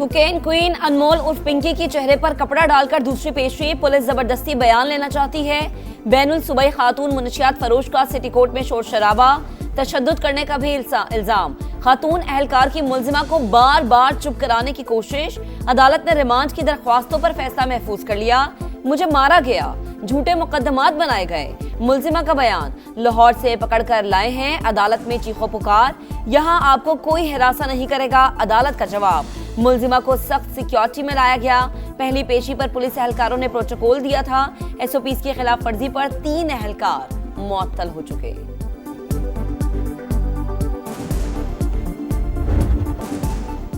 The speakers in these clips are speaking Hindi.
कोकेन क्वीन अनमोल उर्फ पिंकी की चेहरे पर कपड़ा डालकर दूसरी पेशी, पुलिस जबरदस्ती बयान लेना चाहती है। बैनुल सूबाई खातून मुनशियात फरोश का सिटी कोर्ट में शोर शराबा, तशद्दुद करने का भी इल्जाम। खातून एहलकार की मुलजिमा को बार बार चुप कराने की कोशिश, अदालत ने रिमांड की दरख्वास्तों पर फैसला महफूज कर लिया। मुझे मारा गया, झूठे मुकदमात बनाए गए, मुलजिमा का बयान। लाहौर से पकड़कर लाए हैं, अदालत में चीखो पुकार, यहाँ आपको कोई हिरासा नहीं करेगा, अदालत का जवाब। मुलजिमा को सख्त सिक्योरिटी में लाया गया। पहली पेशी पर पुलिस एहलकारों ने प्रोटोकॉल दिया था। एसओपीज की खिलाफ वर्जी पर 3 एहलकार मुअत्तल हो चुके।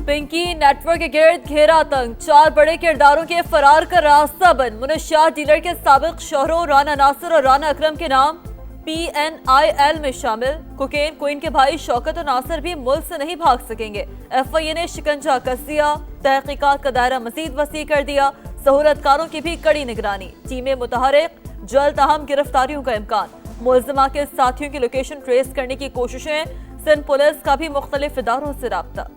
पिंकी नेटवर्क के गिर्द घेरा तंग, 4 बड़े किरदारों के फरार का रास्ता बंद। मुनशियात डीलर के साबिक शोहरों राना नासिर और राना अकरम के नाम PNIL में शामिल। कोकेन क्वीन के भाई शौकत और नासिर भी मुल्क से नहीं भाग सकेंगे। FIA ने शिकंजा कस दिया, तहकीकात का दायरा मजीद वसी कर दिया। सहूलतकारों की भी कड़ी निगरानी, टीमें मुतहरिक, जल्द अहम गिरफ्तारियों का इम्कान। मुलजिमा के साथियों की लोकेशन ट्रेस करने की कोशिशें, सिंध पुलिस का भी मुख्तलिफ इदारों से राब्ता।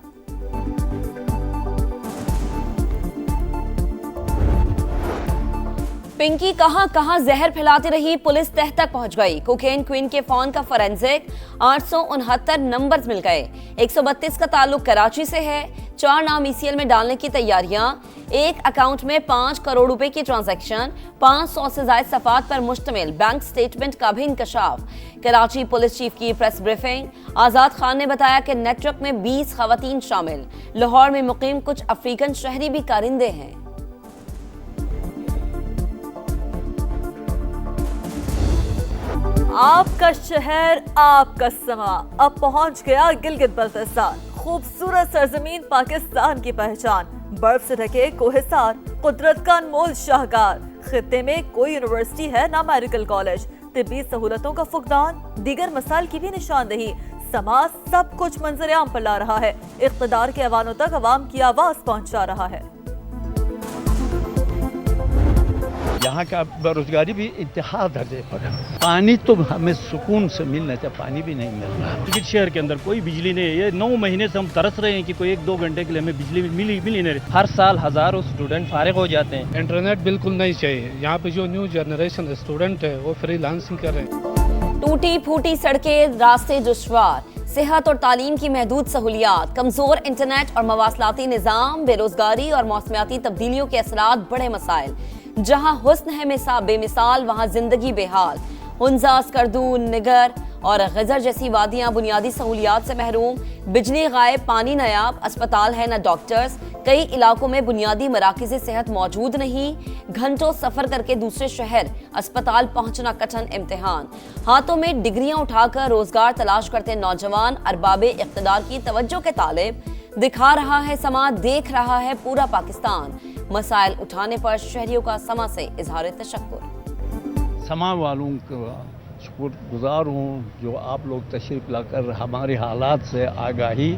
पिंकी कहां कहां जहर फैलाती रही, पुलिस तह तक पहुंच गई। कोकेन क्वीन के फोन का फॉरेंसिक 869 नंबर्स मिल गए। 132 का ताल्लुक कराची से है। 4 नाम ECL में डालने की तैयारियां, एक अकाउंट में 5 करोड़ रुपए की ट्रांजैक्शन, 500 से ज्यादा सफात पर मुश्तमिल बैंक स्टेटमेंट का भी इंकशाफ। कराची पुलिस चीफ की प्रेस ब्रीफिंग। आजाद खान ने बताया कि नेटवर्क में 20 खवातीन शामिल। लाहौर में मुकीम कुछ अफ्रीकन शहरी भी कारिंदे हैं। आपका शहर, आपका समा, अब पहुंच गया गिलगित बल्तिस्तान। खूबसूरत सरजमीन पाकिस्तान की पहचान, बर्फ से ढके कोहिस्तार, कुदरत का अनमोल शाहकार। खित्ते में कोई यूनिवर्सिटी है ना मेडिकल कॉलेज, तिब्बी सहूलतों का फुकदान, दीगर मसाइल की भी निशानदही। समाज सब कुछ मंजर आम पर ला रहा है, इख्तिदार के ऐवानों तक अवाम की आवाज पहुंचा रहा है। यहाँ का बेरोजगारी भी इंतहा दर्जे पर है। पानी तो हमें सुकून से मिलना चाहिए, पानी भी नहीं मिल रहा। गिलगित शहर के अंदर कोई बिजली नहीं है। ये 9 महीने से हम तरस रहे हैं कि कोई 1-2 घंटे के लिए हमें बिजली मिली नहीं रही। हर साल हजारों स्टूडेंट फारिग हो जाते हैं। इंटरनेट बिल्कुल नहीं चाहिए। यहाँ पे जो न्यू जनरेशन स्टूडेंट है वो फ्रीलांसिंग कर रहे हैं। टूटी फूटी सड़कें, रास्ते दुश्वार, सेहत और तालीम की महदूद सहूलियात, कमजोर इंटरनेट और मवासलाती निज़ाम, बेरोजगारी और मौसमियाती तब्दीलियों के असरात बड़े मसाइल। जहां हुस्न है बेमिसाल, वहां जिंदगी बेहाल। हुंजा, स्कर्दू, निगर और गजर जैसी वादियां बुनियादी सहूलियात से महरूम। बिजली गायब, पानी नायाब, अस्पताल है न डॉक्टर्स। कई इलाकों में बुनियादी मराकज़ सेहत मौजूद नहीं। घंटों सफर करके दूसरे शहर अस्पताल पहुंचना कठिन इम्तिहान। हाथों में डिग्रियां उठाकर रोजगार तलाश करते नौजवान अरबाबे इख्तिदार की तवज्जो के तालिब। दिखा रहा है समा, देख रहा है पूरा पाकिस्तान। मसाइल उठाने पर शहरियों का समा से इजहार तशक्कुर। समा वालों का शुक्रगुजार हूँ जो आप लोग तशरीफ लाकर हमारे हालात से आगाही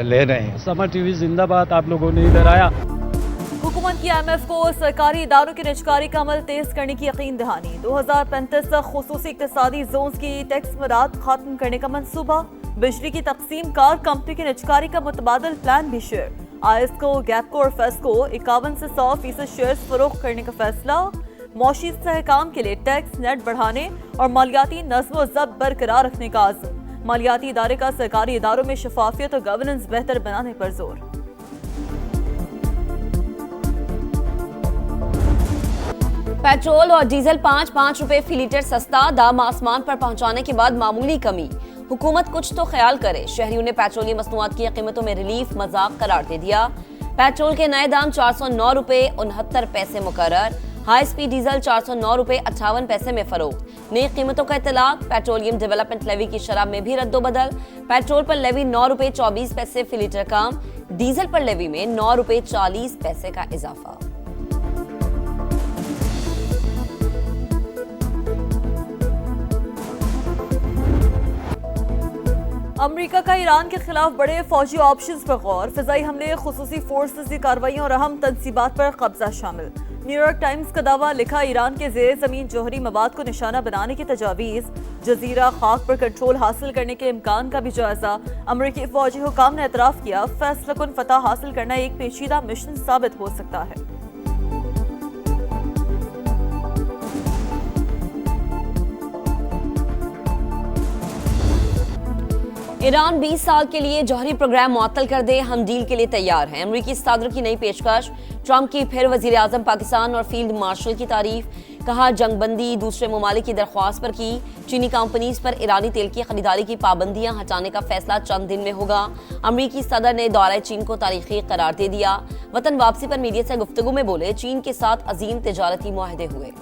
ले रहे हैं। समा टीवी जिंदाबाद, आप लोगों ने इधर आया। हुकूमत की IMF को सरकारी इदारों की निजकारी का अमल तेज करने की यकीन दहानी। 2035 तक खुसूसी इक्तिसादी जोन्स की टैक्स मराद खत्म करने का मंसूबा। बिजली की तकसीम कार कंपनी की निजकारी का मुतबादल प्लान भी शेयर। आईएसको, गैपको और फेस्को 51 से 100% शेयर फरोख्त करने का फैसला। मौशी सहकाम के लिए टैक्स नेट बढ़ाने और मालियाती नज़्म व ज़ब्त बरकरार रखने का आज़म। मालियाती इदारे का सरकारी इदारों में शफाफियत और गवर्नेंस बेहतर बनाने पर जोर। पेट्रोल और डीजल 5-5 रुपए फी लीटर सस्ता, दाम आसमान पर पहुंचाने के बाद मामूली कमी। हुकूमत कुछ तो ख्याल करे। शहरियों ने पेट्रोलियम मसनूआत की कीमतों में रिलीफ मजाक करार दे दिया। पेट्रोल के नए दाम 409 रुपए 69 पैसे मुकर्रर। हाई स्पीड डीजल 409 रुपए 58 पैसे में फरोख्त। नई कीमतों का इतलाक। पेट्रोलियम डेवलपमेंट लेवी की शराब में भी रद्दोबदल। पेट्रोल पर लेवी 9 रुपए 24 पैसे फी लीटर कम। डीजल पर लेवी में 9 रुपए 40 पैसे का इजाफा। अमेरिका का ईरान के खिलाफ बड़े फौजी ऑप्शंस पर गौर। फिजाई हमले, खुसूसी फोर्सेस की कार्रवाई और अहम तनसीबात पर कब्जा शामिल। न्यूयॉर्क टाइम्स का दावा, लिखा ईरान के ज़ेर ज़मीन जौहरी मवाद को निशाना बनाने की तजावीज़, जजीरा खाक पर कंट्रोल हासिल करने के इम्कान का भी जायजा। अमरीकी फौजी हुकाम ने एतराफ़ किया, फैसलाकुन फतह हासिल करना एक पेचीदा मिशन साबित हो सकता है। ईरान 20 साल के लिए जौहरी प्रोग्राम मुअत्तल कर दे, हम डील के लिए तैयार हैं। अमरीकी सदर की नई पेशकश, ट्रंप की फिर वजीर आजम पाकिस्तान और फील्ड मार्शल की तारीफ। कहा, जंगबंदी दूसरे ममालिक की दरख्वास्त पर की। चीनी कंपनीज पर ईरानी तेल की खरीदारी की पाबंदियां हटाने का फैसला चंद दिन में होगा। अमरीकी सदर ने दौरा चीन को तारीखी करार दे दिया। वतन वापसी पर मीडिया से गुफ्तगू में बोले, चीन के साथ अजीम तिजारती मुआहदे हुए।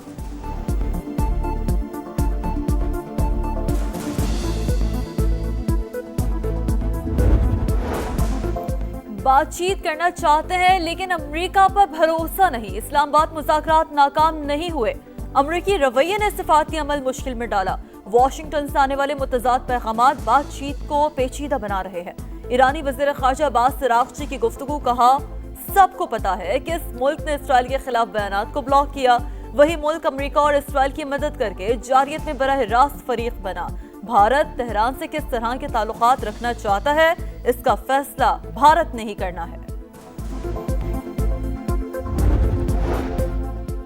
बातचीत करना चाहते हैं लेकिन अमेरिका पर भरोसा नहीं। इस्लामाबाद मुज़ाकरात नाकाम नहीं हुए। अमेरिकी रवैये ने सिफाती अमल मुश्किल में डाला। वाशिंगटन से आने वाले मुतज़ाद पैगामात बातचीत को पेचीदा बना रहे हैं। ईरानी वज़ीर ख़ारजा अब्बास अराग़ची की गुफ्तगू, कहा, सबको पता है कि इस मुल्क ने इसराइल के खिलाफ बयानात को ब्लॉक किया। वही मुल्क अमेरिका और इसराइल की मदद करके जारियत में बराह रास्त फरीक बना। भारत तेहरान से किस तरह के ताल्लुकात रखना चाहता है, इसका फैसला भारत ने ही करना है।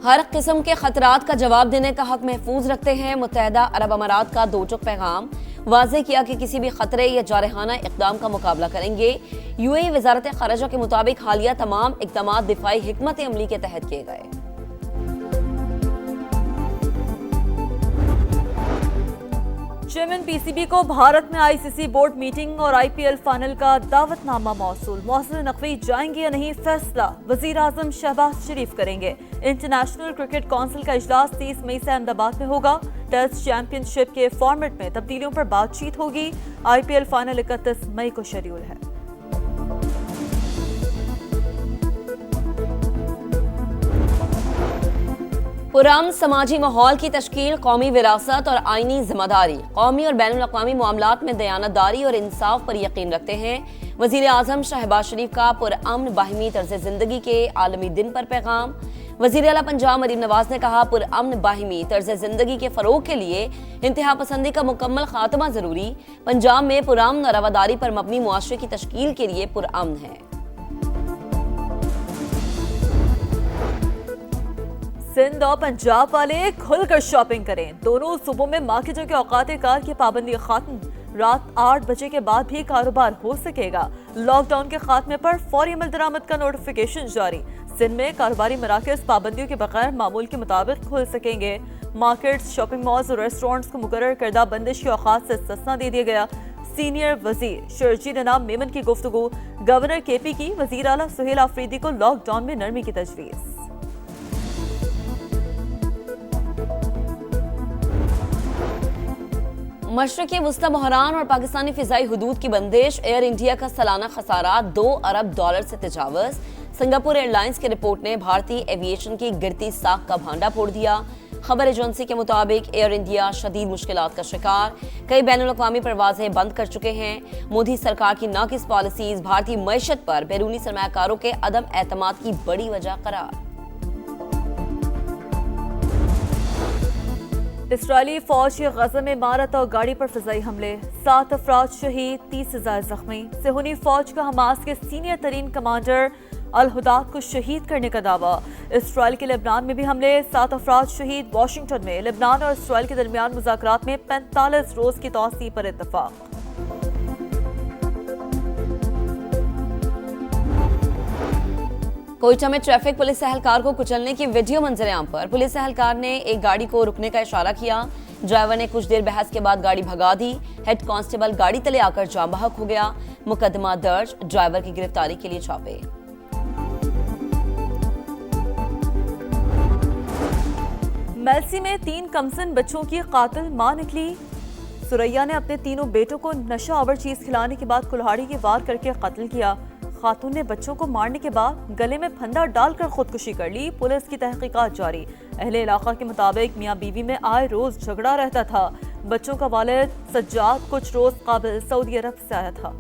हर किस्म के खतरात का जवाब देने का हक महफूज रखते हैं। मुत्तहदा अरब अमारात का दो टुक पैगाम, वाज़ेह किया कि किसी भी खतरे या जारहाना इक़दाम का मुकाबला करेंगे। यूएई वज़ारत ख़ारिजा के मुताबिक हालिया तमाम इक़दामात दिफ़ाई हिकमत अमली के तहत किए गए। चेयरमैन पीसीबी को भारत में आईसीसी बोर्ड मीटिंग और आईपीएल फाइनल का दावतनामा मौसूल। मौसूल नकवी जाएंगे या नहीं, फैसला वजीर आजम शहबाज शरीफ करेंगे। इंटरनेशनल क्रिकेट काउंसिल का इजलास 30 मई से अहमदाबाद में होगा। टेस्ट चैंपियनशिप के फॉर्मेट में तब्दीलियों पर बातचीत होगी। आईपीएल फाइनल 31 मई को शेड्यूल है। पुरअमन समाजी माहौल की तश्कील, कौमी विरासत और आईनी जिम्मेदारी। कौमी और बैनुल अक़वामी मामलात में दयानतदारी और इंसाफ पर यकीन रखते हैं। वज़ीर आज़म शहबाज शरीफ का पुरअमन बाहिमी तर्ज ज़िंदगी के आलमी दिन पर पैगाम। वज़ीर आला पंजाब मरीम नवाज ने कहा, पुरअमन बाहिमी तर्ज ज़िंदगी के फ़रोग़ के लिए इंतहा पसंदी का मुकम्मल खात्मा ज़रूरी। पंजाब में पुरअमन और रवादारी पर मबनी मुआशरे की तश्कील के लिए पुरअमन है। सिंध और पंजाब वाले खुलकर शॉपिंग करें। दोनों सूबों में मार्केटों के औकात कार की पाबंदी खत्म। रात 8 बजे के बाद भी कारोबार हो सकेगा। लॉकडाउन के खात्मे पर फौरी अमल दरामद का नोटिफिकेशन जारी। सिंध में कारोबारी मराकज़ पाबंदियों के बगैर मामूल के मुताबिक खुल सकेंगे। मार्केट्स, शॉपिंग मॉल्स और रेस्टोरेंट्स को मुकर्रर करदा बंदिश के औकात से इस्तिस्ना दे दिया गया। सीनियर वजीर शर्जील इनाम मेमन की गुफ्तगू। गवर्नर केपी की वजीर आला सुहेल आफरीदी को लॉकडाउन में नरमी की तजवीज़। मशरक़ी वस्ता बहरान और पाकिस्तानी फ़िज़ाई हुदूद की बंदिश। एयर इंडिया का सालाना खसारा $2 अरब से तजावज़। सिंगापुर एयरलाइंस की रिपोर्ट ने भारतीय एविएशन की गिरती साख का भांडा फोड़ दिया। खबर एजेंसी के मुताबिक एयर इंडिया शदीद मुश्किलात का शिकार। कई बैनुल अक़वामी परवाज़ें बंद कर चुके हैं। मोदी सरकार की नाकिस पॉलिसीज़ भारतीय मईशत पर बैरूनी सरमायाकारों के अदम एतमाद की बड़ी वजह करार। इसराइली फौज की गज़ा में इमारत और गाड़ी पर फ़िज़ाई हमले। 7 अफराद शहीद, 30,000 जख्मी। सेहूनी फौज का हमास के सीनियर तरीन कमांडर अल हुदाद को शहीद करने का दावा। इसराइल के लेबनान में भी हमले, 7 अफराद शहीद। वाशिंगटन में लेबनान और इसराइल के दरमियान मुज़ाकरात में 45 रोज़ की तौसीह पर इत्तफाक। कोयटा में ट्रैफिक पुलिस एहलकार को कुचलने की वीडियो मंजरेआम पर। पुलिस एहलकार ने एक गाड़ी को रुकने का इशारा किया। ड्राइवर ने कुछ देर बहस के बाद गाड़ी भगा दी। हेड कांस्टेबल गाड़ी तले आकर जाम बहक हो गया। मुकदमा दर्ज, ड्राइवर की गिरफ्तारी के लिए छापे। मेलसी में 3 कमसिन बच्चों की कातिल मां निकली। सुरैया ने अपने तीनों बेटों को नशा आवर चीज खिलाने के बाद कुल्हाड़ी की वार करके कत्ल किया। खातून ने बच्चों को मारने के बाद गले में फंदा डालकर खुदकुशी कर ली। पुलिस की तहकीकात जारी। अहले इलाका के मुताबिक मियां बीवी में आए रोज झगड़ा रहता था। बच्चों का वालिद सज्जाद कुछ रोज काबिल सऊदी अरब से आया था।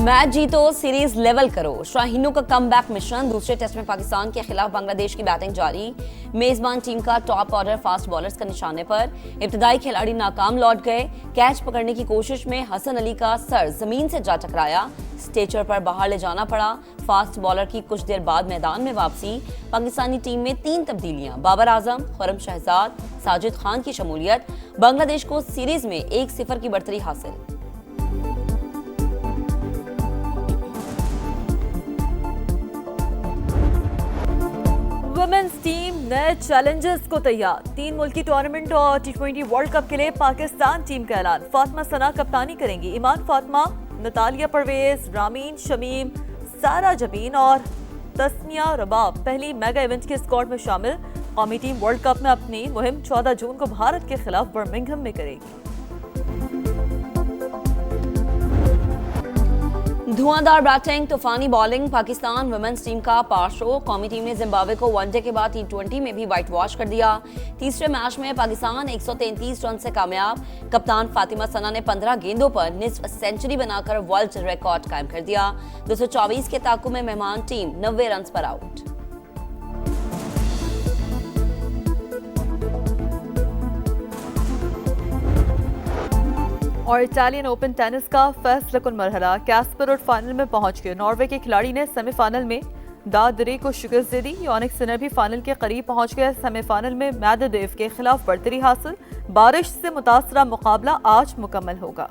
मैच जीतो, सीरीज लेवल करो। शाहीनों का कमबैक मिशन। दूसरे टेस्ट में पाकिस्तान के खिलाफ बांग्लादेश की बैटिंग जारी। मेजबान टीम का टॉप ऑर्डर फास्ट बॉलर्स का निशाने पर। इब्तदाई खिलाड़ी नाकाम लौट गए। कैच पकड़ने की कोशिश में हसन अली का सर जमीन से जा टकराया। स्टेचर पर बाहर ले जाना पड़ा। फास्ट बॉलर की कुछ देर बाद मैदान में वापसी। पाकिस्तानी टीम में 3 तब्दीलियां। बाबर आजम, खुर्रम शहजाद, साजिद खान की शमूलियत। बांग्लादेश को सीरीज में 1-0 की बढ़तरी हासिल। वुमेन्स टीम नए चैलेंजेस को तैयार। 3 मुल्की टूर्नामेंट और T20 वर्ल्ड कप के लिए पाकिस्तान टीम का ऐलान। फातिमा सना कप्तानी करेंगी। ईमान फातिमा, नतालिया परवेज, रामीन शमीम, सारा जबीन और तस्मिया रबाब पहली मेगा इवेंट के स्क्वाड में शामिल। कौमी टीम वर्ल्ड कप में अपनी मुहिम 14 जून को भारत के खिलाफ बर्मिंघम में करेगी। धुआंधार बैटिंग, तूफानी बॉलिंग। पाकिस्तान वुमेन्स टीम का पार शो। कौमी टीम ने जिम्बाब्वे को वनडे के बाद T20 में भी व्हाइट वॉश कर दिया। तीसरे मैच में पाकिस्तान 133 रन से कामयाब। कप्तान फातिमा सना ने 15 गेंदों पर निस्फ सेंचुरी बनाकर वर्ल्ड रिकॉर्ड कायम कर दिया। 224 के ताकू में मेहमान टीम 90 रन पर आउट। और इटालियन ओपन टेनिस का फैसला कुन मरहला। कैस्परॉड फाइनल में पहुंच गए। नॉर्वे के खिलाड़ी ने सेमीफाइनल में दादरे को शिकस्त दे दी। योनिक सिनर भी फाइनल के करीब पहुंच गए। सेमीफाइनल में मेदवेदेव के खिलाफ बढ़तरी हासिल। बारिश से मुतासरा मुकाबला आज मुकम्मल होगा।